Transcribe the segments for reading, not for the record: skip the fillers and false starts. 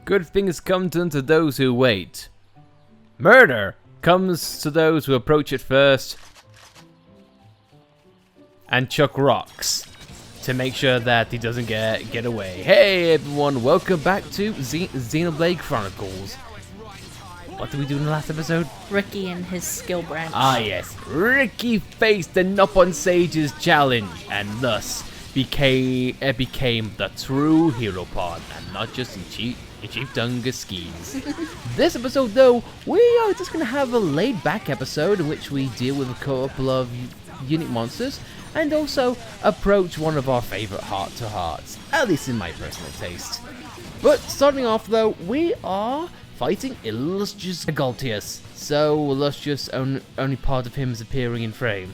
Good things come to those who wait. Murder comes to those who approach it first and chuck rocks to make sure that he doesn't get away. Hey everyone, welcome back to Xenoblade Chronicles. What did we do in the last episode? Ricky and his skill branch. Ah yes, Ricky faced the Nopon Sage's challenge and thus became the true hero pod and not just in cheap Dunga skis. This episode though, we are just going to have a laid back episode in which we deal with a couple of unique monsters and also approach one of our favourite heart-to-hearts, at least in my personal taste. But starting off though, we are fighting illustrious Galtius. So illustrious, only part of him is appearing in frame.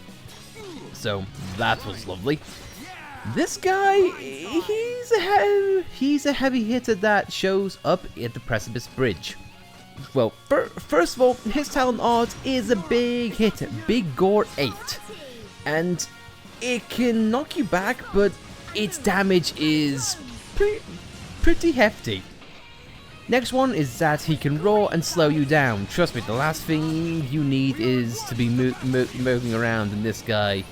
So that was lovely. This guy, he's a heavy hitter that shows up at the Precipice Bridge. Well, first of all, his talent art is a big hit, Big Gore 8. And it can knock you back, but its damage is pretty hefty. Next one is that he can roar and slow you down. Trust me, the last thing you need is to be moving around and this guy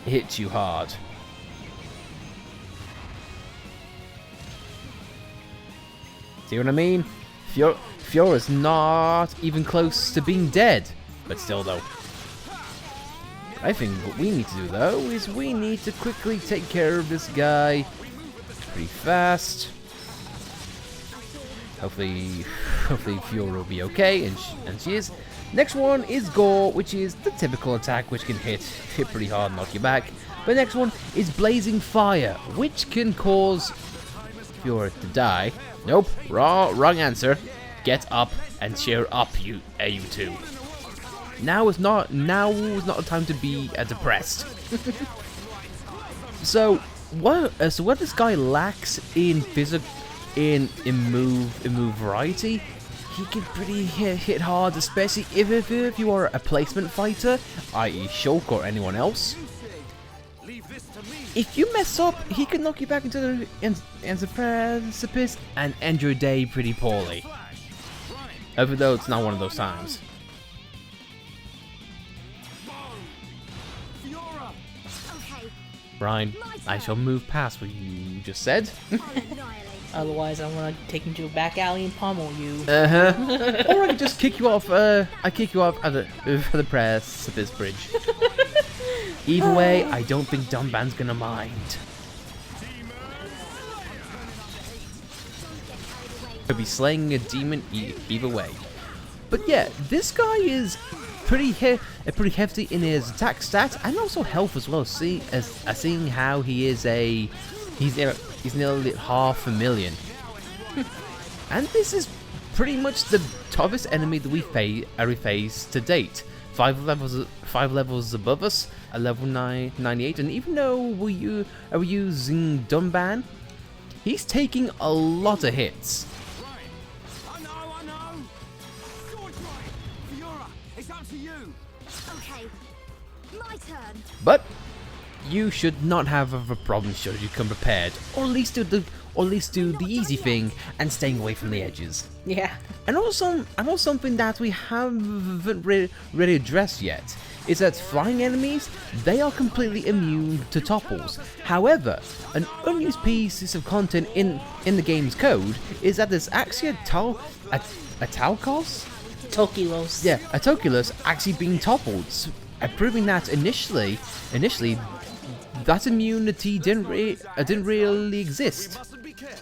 hits you hard. See what I mean? Fiora's not even close to being dead. But still though. I think what we need to do though is we need to quickly take care of this guy pretty fast. Hopefully Fiora will be okay, and she is. Next one is Gore, which is the typical attack which can hit pretty hard and knock you back. But next one is Blazing Fire, which can cause Fiora to die. Nope, wrong answer. Get up and cheer up, you two. Now is not the time to be depressed. So what this guy lacks in move variety, he can pretty hit hard, especially if you are a placement fighter, i.e. Shulk or anyone else. If you mess up, he can knock you back into the precipice and end your day pretty poorly. Even though it's not one of those times. Brian, I shall move past what you just said. Otherwise, I'm gonna take him to a back alley and pummel you. Or I could just kick you off. I kick you off at the Precipice Bridge. Either way, I don't think Dunban's gonna mind. He'll be slaying a demon either way. But yeah, this guy is pretty hefty in his attack stats and also health as well. Seeing how he is he's nearly 500,000. And this is pretty much the toughest enemy that we faced to date. 5 levels above us, a level 98, and even though we're using Dunban, he's taking a lot of hits. I know. Fiora, it's up to you. Okay, my turn. But you should not have a problem should you come prepared, or at least do the easy thing and staying away from the edges. Yeah. And also something that we haven't really addressed yet is that flying enemies, they are completely immune to topples. However, an unused piece of content in the game's code is that there's actually a Talcos? Tokilos. Yeah, a Tokilos actually being toppled, proving that initially that immunity didn't really exist.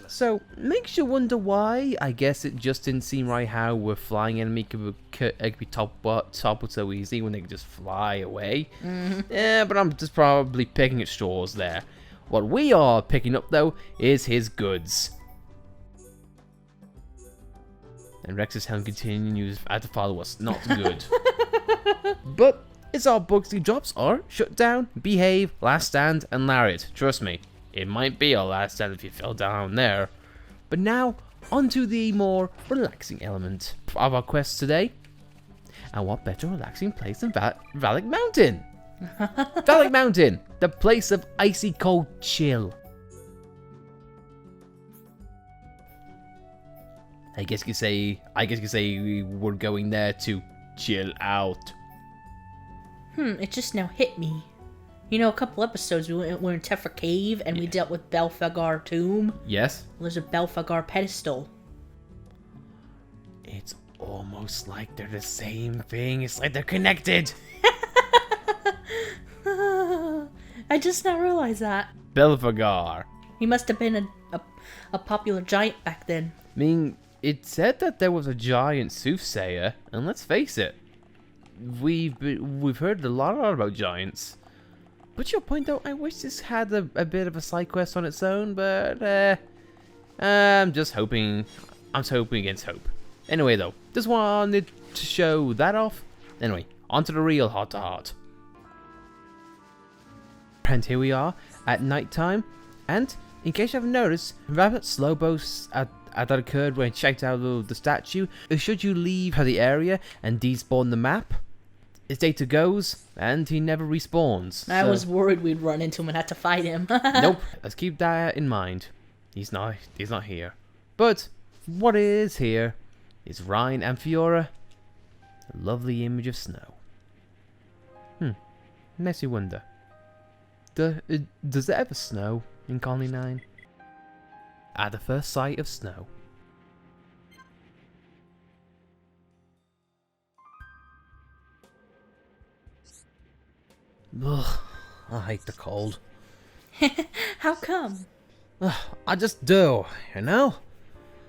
So makes you wonder why. I guess it just didn't seem right how a flying enemy could be toppled so easy when they could just fly away. Yeah, but I'm just probably picking at straws there. What we are picking up though is his goods. And Rex's helm continues to follow us. Not good. But it's our books he drops are Shut Down, Behave, Last Stand, and Lariat. Trust me, it might be our last stand if you fell down there. But now, onto the more relaxing element of our quest today. And what better relaxing place than Valak Mountain? Valak Mountain, the place of icy cold chill. I guess you could say we're going there to chill out. It just now hit me. You know, a couple episodes we were in Tefra Cave and we dealt with Belfagar Tomb. Yes? There's a Belfagar pedestal. It's almost like they're the same thing. It's like they're connected. I just now realized that. Belfagar. He must have been a popular giant back then. I mean, it said that there was a giant soothsayer, and let's face it, we've heard a lot about giants. But your point though, I wish this had a bit of a side quest on its own, but I'm just hoping. I'm hoping against hope. Anyway though, just wanted to show that off. Anyway, on to the real heart-to-heart. And here we are at night time, and in case you haven't noticed, remember that slow boast that occurred when it checked out the statue? Should you leave the area and despawn the map, his data goes, and he never respawns. I was worried we'd run into him and have to fight him. Nope, let's keep that in mind. He's not here. But what is here is Reyn and Fiora. A lovely image of snow. Makes you wonder. Does it ever snow in Colony 9? At the first sight of snow. Ugh, I hate the cold. How come? I just do, you know?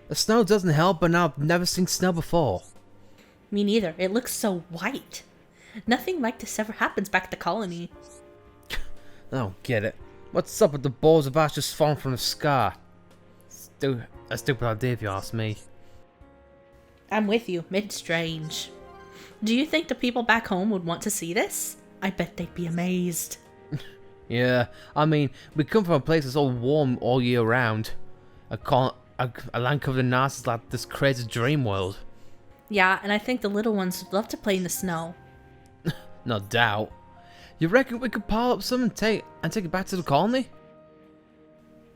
The snow doesn't help, and I've never seen snow before. Me neither. It looks so white. Nothing like this ever happens back at the colony. I don't get it. What's up with the balls of ash just falling from the sky? A stupid idea if you ask me. I'm with you. It's strange. Do you think the people back home would want to see this? I bet they'd be amazed. Yeah, I mean, we come from a place that's all warm all year round. A land covered in ice is like this crazy dream world. Yeah, and I think the little ones would love to play in the snow. No doubt. You reckon we could pile up some and take it back to the colony?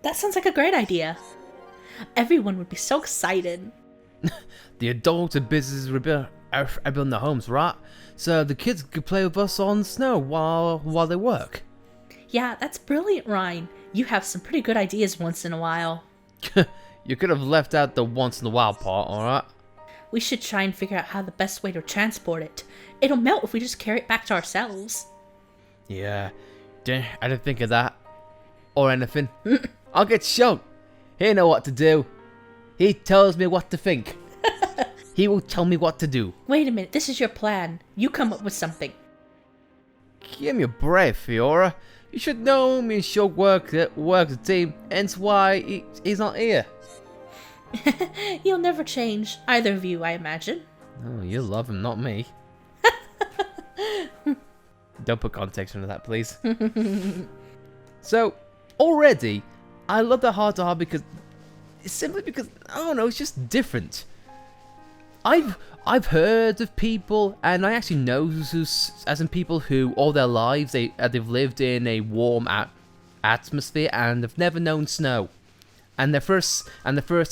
That sounds like a great idea. Everyone would be so excited. The adults and businesses are building their homes, right? So the kids could play with us on the snow while they work. Yeah, that's brilliant, Reyn. You have some pretty good ideas once in a while. You could have left out the once in a while part, alright? We should try and figure out how the best way to transport it. It'll melt if we just carry it back to ourselves. Yeah, I didn't think of that. Or anything. I'll get shocked. He know what to do. He tells me what to think. He will tell me what to do. Wait a minute, this is your plan. You come up with something. Give me a break, Fiora. You should know me and Shulk work the team, hence why he's not here. You'll never change, either of you, I imagine. Oh, you love him, not me. Don't put context into that, please. So, already, I love the heart-to-heart because simply because I don't know, it's just different. I've heard of people, and I actually know as in people who all their lives they've lived in a warm atmosphere and have never known snow, and their first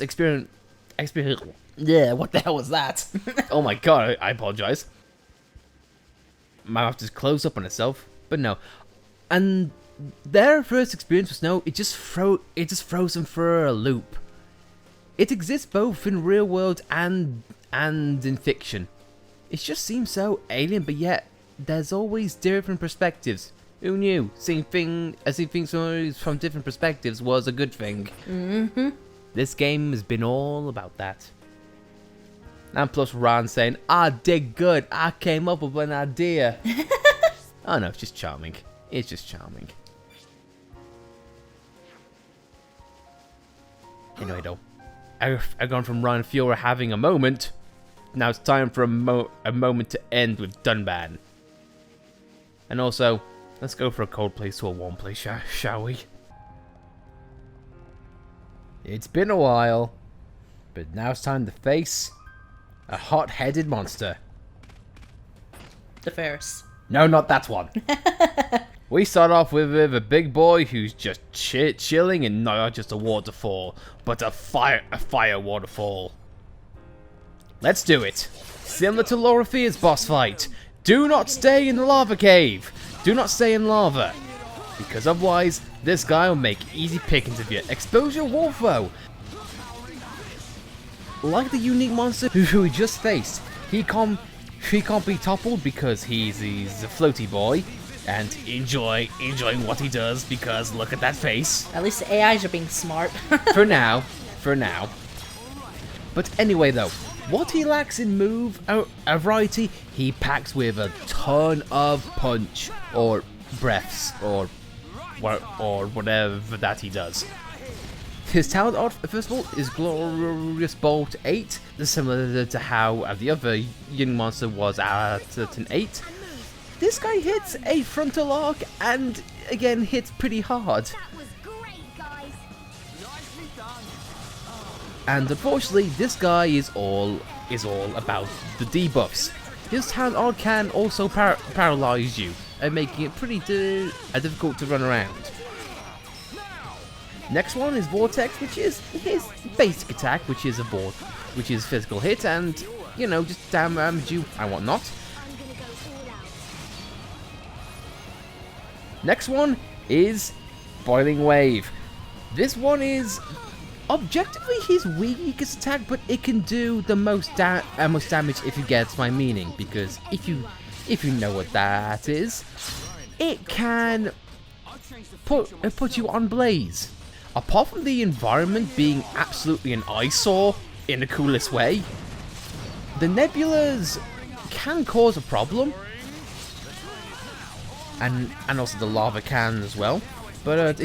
experience. Yeah, what the hell was that? Oh my god, I apologize. My mouth just closed up on itself, but no. And their first experience with snow, it just throws them for a loop. It exists both in real world and in fiction. It just seems so alien, but yet there's always different perspectives. Who knew? Seeing things from different perspectives was a good thing. Mm-hmm. This game has been all about that. And plus Ron saying, I did good, I came up with an idea. Oh no, it's just charming. It's just charming. Anyway though, I've gone from Reyn and Fiora having a moment. Now it's time for a moment to end with Dunban. And also, let's go from a cold place to a warm place, shall we? It's been a while, but now it's time to face a hot-headed monster. The Ferris. No, not that one. We start off with a big boy who's just chilling and not just a waterfall, but a fire waterfall. Let's do it. Similar to Laura Fear's boss fight. Do not stay in the lava cave. Do not stay in lava. Because otherwise, this guy will make easy pickings of you. Exposure Wolfo. Like the unique monster who we just faced, he can't be toppled because he's a floaty boy. And enjoying what he does because look at that face. At least the AIs are being smart. For now. But anyway though, what he lacks in move variety, he packs with a ton of punch or breaths or whatever that he does. His talent art, first of all, is Glorious Bolt 8, similar to how the other young monster was at an 8. This guy hits a frontal arc and again hits pretty hard. That was great, guys. Nicely done. And unfortunately, this guy is all about the debuffs. His talent art can also paralyze you, making it pretty difficult to run around. Next one is Vortex, which is his basic attack, which is physical hit and, you know, just damage you and whatnot. I'm gonna go all out. Next one is Boiling Wave. This one is objectively his weakest attack, but it can do the most damage if you get my meaning. Because if you know what that is, it can put you on blaze. Apart from the environment being absolutely an eyesore in the coolest way, the nebulas can cause a problem, and also the lava can as well. But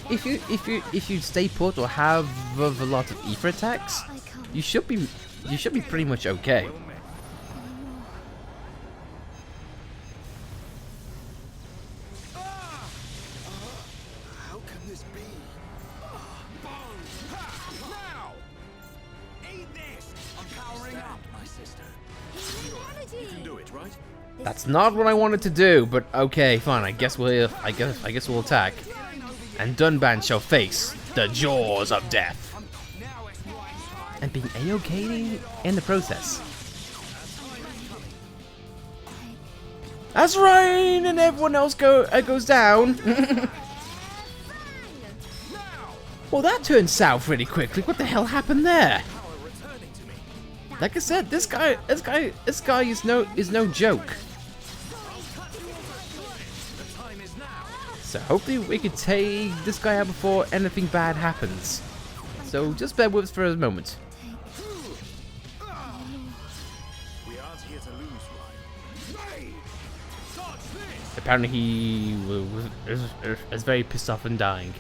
if you stay put or have a lot of ether attacks, you should be pretty much okay. How can this be? Now! Eat this! I'm powering up, my sister. Energy. Do it, right? That's not what I wanted to do, but okay, fine. I guess we'll attack. And Dunban shall face the jaws of death. And being A-okay in the process. That's Reyn, and everyone else goes down. Well, that turned south really quickly. What the hell happened there? Like I said, this guy is no joke. So hopefully we can take this guy out before anything bad happens. So just bear with us for a moment. We aren't here to lose, right? Apparently he is very pissed off and dying,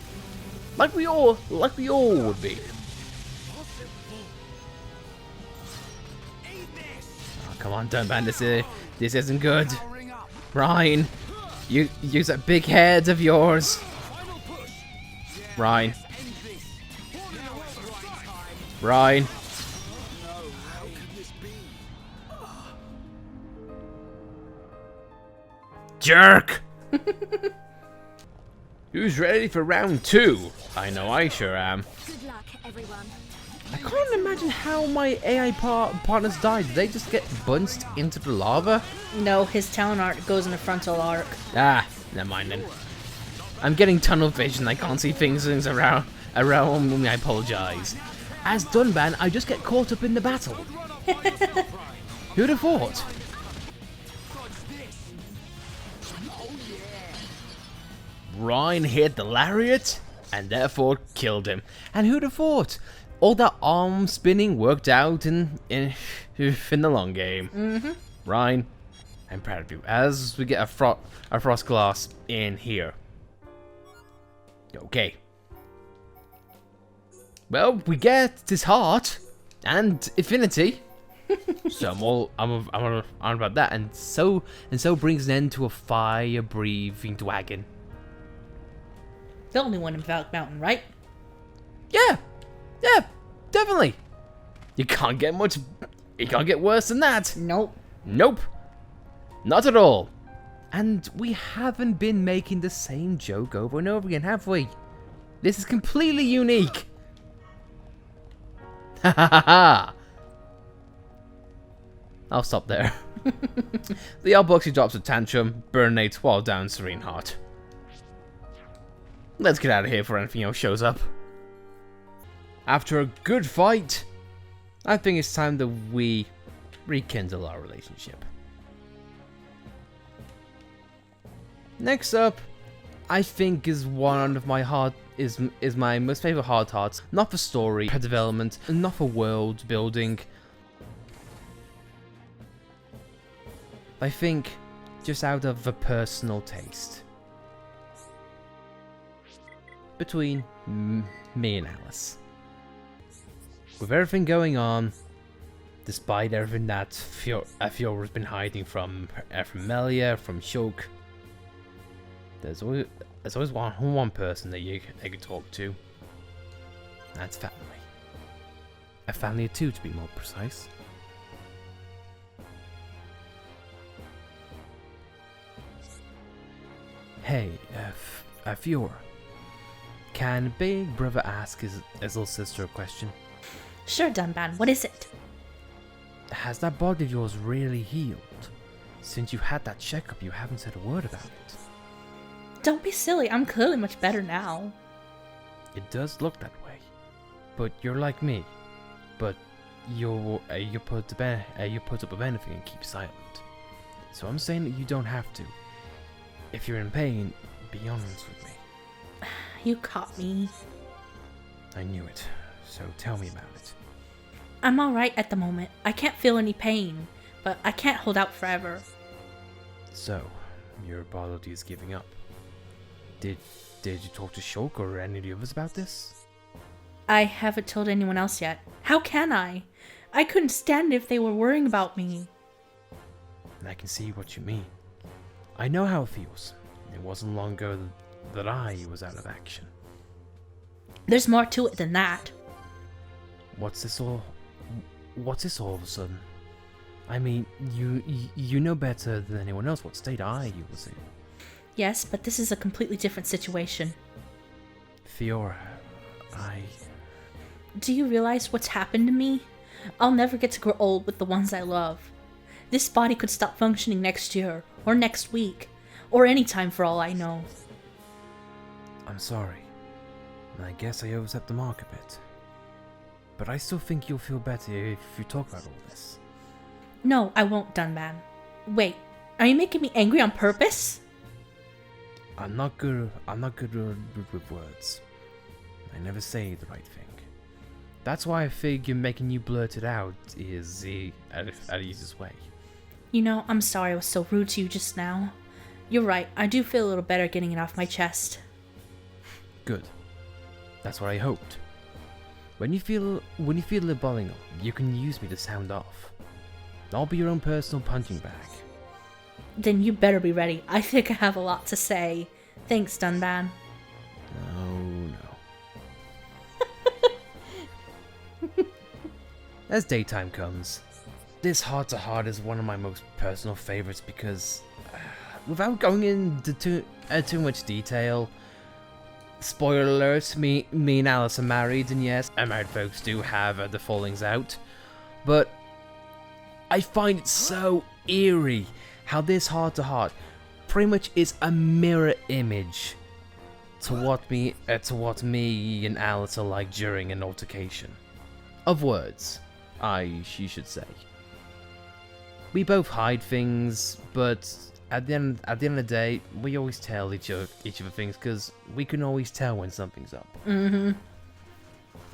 like we all would be. Oh, come on, Dunban, this isn't good. Reyn, you use that big head of yours. Reyn. Reyn. Jerk! Who's ready for round 2? I know I sure am. Good luck, everyone. I can't imagine how my AI partners died. Did they just get bunched into the lava? No, his talent art goes in the frontal arc. Ah, never mind then. I'm getting tunnel vision. I can't see things around me. I apologize. As Dunban, I just get caught up in the battle. Who'd have thought? Reyn hit the lariat and therefore killed him. And who'd have thought? All that arm spinning worked out in the long game. Reyn, I'm proud of you. As we get a frost glass in here. Okay. Well, we get his heart and affinity. So I'm on about that, and so brings an end to a fire-breathing dragon. The only one in Valk Mountain, right? Yeah, definitely. You can't get worse than that. Nope. Nope. Not at all. And we haven't been making the same joke over and over again, have we? This is completely unique. Ha ha ha. I'll stop there. The Outboxy drops a tantrum, burnates while down Serene Heart. Let's get out of here before anything else shows up. After a good fight, I think it's time that we rekindle our relationship. Next up, I think is one of my is my most favorite hearts. Not for story, for development, not for world building. I think just out of a personal taste between me and Alice. With everything going on, despite everything that Fiora's been hiding from Melia, from Shulk, there's always one person that you can talk to. That's family. A family of two, to be more precise. Hey, Fiora. Can Big Brother ask his little sister a question? Sure, Dunban, what is it? Has that body of yours really healed? Since you had that checkup, you haven't said a word about it. Don't be silly, I'm clearly much better now. It does look that way. But you're like me. But you put up with anything and keep silent. So I'm saying that you don't have to. If you're in pain, be honest with me. You caught me. I knew it. So tell me about it. I'm alright at the moment. I can't feel any pain, but I can't hold out forever. So, your body is giving up. Did you talk to Shulk or any of the others about this? I haven't told anyone else yet. How can I? I couldn't stand it if they were worrying about me. And I can see what you mean. I know how it feels. It wasn't long ago that I was out of action. There's more to it than that. What's this all of a sudden? I mean, you know better than anyone else what state I was in. Yes, but this is a completely different situation. Fiora, Do you realize what's happened to me? I'll never get to grow old with the ones I love. This body could stop functioning next year, or next week, or any time for all I know. I'm sorry. I guess I overstepped the mark a bit. But I still think you'll feel better if you talk about all this. No, I won't, Dunban. Wait, are you making me angry on purpose? I'm not good with words. I never say the right thing. That's why I figure making you blurt it out is the easiest way. You know, I'm sorry I was so rude to you just now. You're right, I do feel a little better getting it off my chest. Good. That's what I hoped. When you feel it boiling up, you can use me to sound off. I'll be your own personal punching bag. Then you better be ready. I think I have a lot to say. Thanks, Dunban. Oh no. As daytime comes, this heart-to-heart is one of my most personal favorites because, without going into too much detail, spoiler alert, me and Alice are married, and yes, married folks do have the fallings out, but I find it so eerie how this heart-to-heart pretty much is a mirror image to what me and Alice are like during an altercation. Of words, she should say. We both hide things, but at the end of the day, we always tell each other things because we can always tell when something's up. Mm-hmm.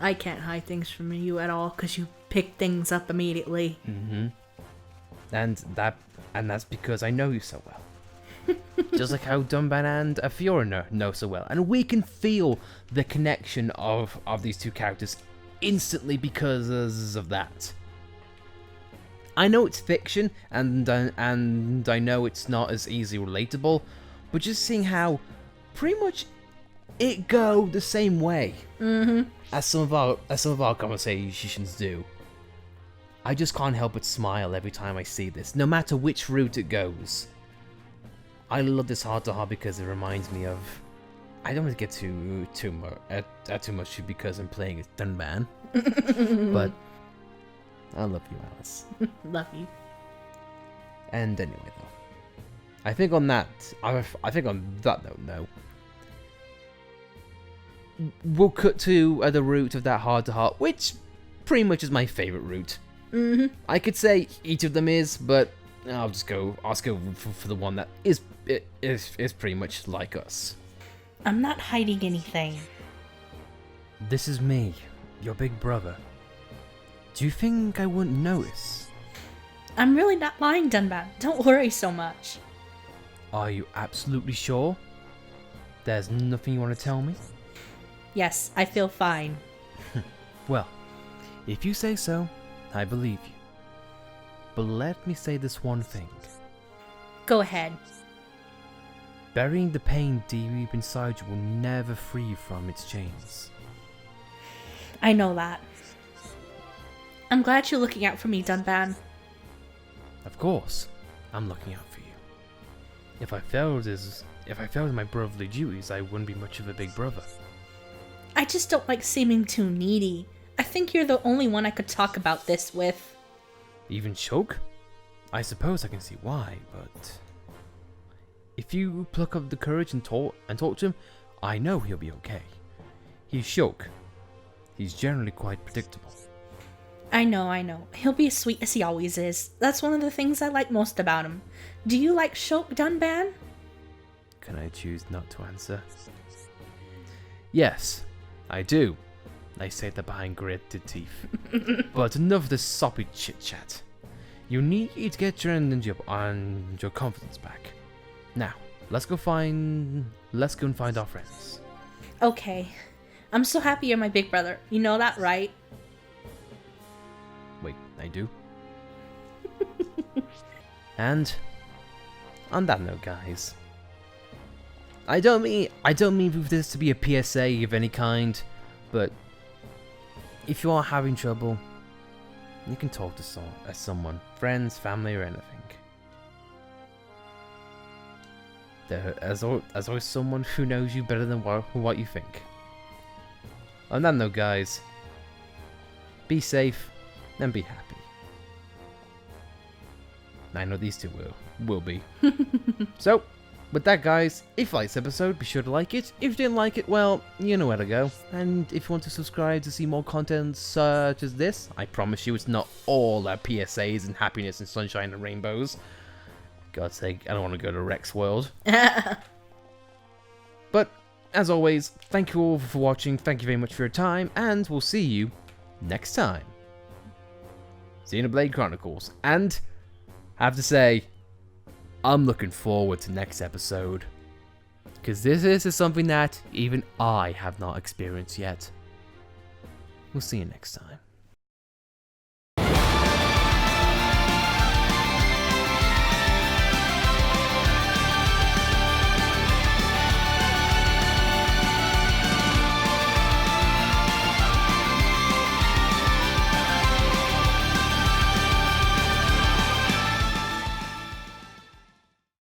I can't hide things from you at all because you pick things up immediately. Mm-hmm. And that's because I know you so well. Just like how Dunban and Fiora know so well. And we can feel the connection of these two characters instantly because of that. I know it's fiction, and I know it's not as easily relatable, but just seeing how pretty much it go the same way as some of our conversations do. I just can't help but smile every time I see this, no matter which route it goes. I love this heart-to-heart because it reminds me of... I don't want to get too much because I'm playing as Dunban, but I love you, Alice. Love you. And anyway, though, I think on that note, no. We'll cut to the route of that heart-to-heart, which pretty much is my favorite route. I could say each of them is, but I'll go for the one that is pretty much like us. I'm not hiding anything. This is me, your big brother. Do you think I wouldn't notice? I'm really not lying, Dunban. Don't worry so much. Are you absolutely sure? There's nothing you want to tell me? Yes, I feel fine. Well, if you say so, I believe you. But let me say this one thing. Go ahead. Burying the pain deep inside you will never free you from its chains. I know that. I'm glad you're looking out for me, Dunban. Of course, I'm looking out for you. If I failed in my brotherly duties, I wouldn't be much of a big brother. I just don't like seeming too needy. I think you're the only one I could talk about this with. Even Choke? I suppose I can see why, but if you pluck up the courage and talk to him, I know he'll be okay. He's Choke. He's generally quite predictable. I know. He'll be as sweet as he always is. That's one of the things I like most about him. Do you like Shulk, Dunban? Can I choose not to answer? Yes, I do. I say that behind gritted teeth. But enough of this soppy chit-chat. You need to get your energy up and your confidence back. Now, let's go and find our friends. Okay. I'm so happy you're my big brother. You know that, right? Wait, I do? And on that note, guys, I don't mean for this to be a PSA of any kind, but if you are having trouble, you can talk to someone, friends, family, or anything. There's always someone who knows you better than what you think. On that note, guys, be safe and be happy. I know these two will be. So, with that, guys, if you liked this episode, be sure to like it. If you didn't like it, well, you know where to go. And if you want to subscribe to see more content such as this, I promise you it's not all PSAs and happiness and sunshine and rainbows. God's sake, I don't want to go to Rex World. But, as always, thank you all for watching, thank you very much for your time, and we'll see you next time. Xenoblade Chronicles, and I have to say, I'm looking forward to next episode, because this is something that even I have not experienced yet. We'll see you next time.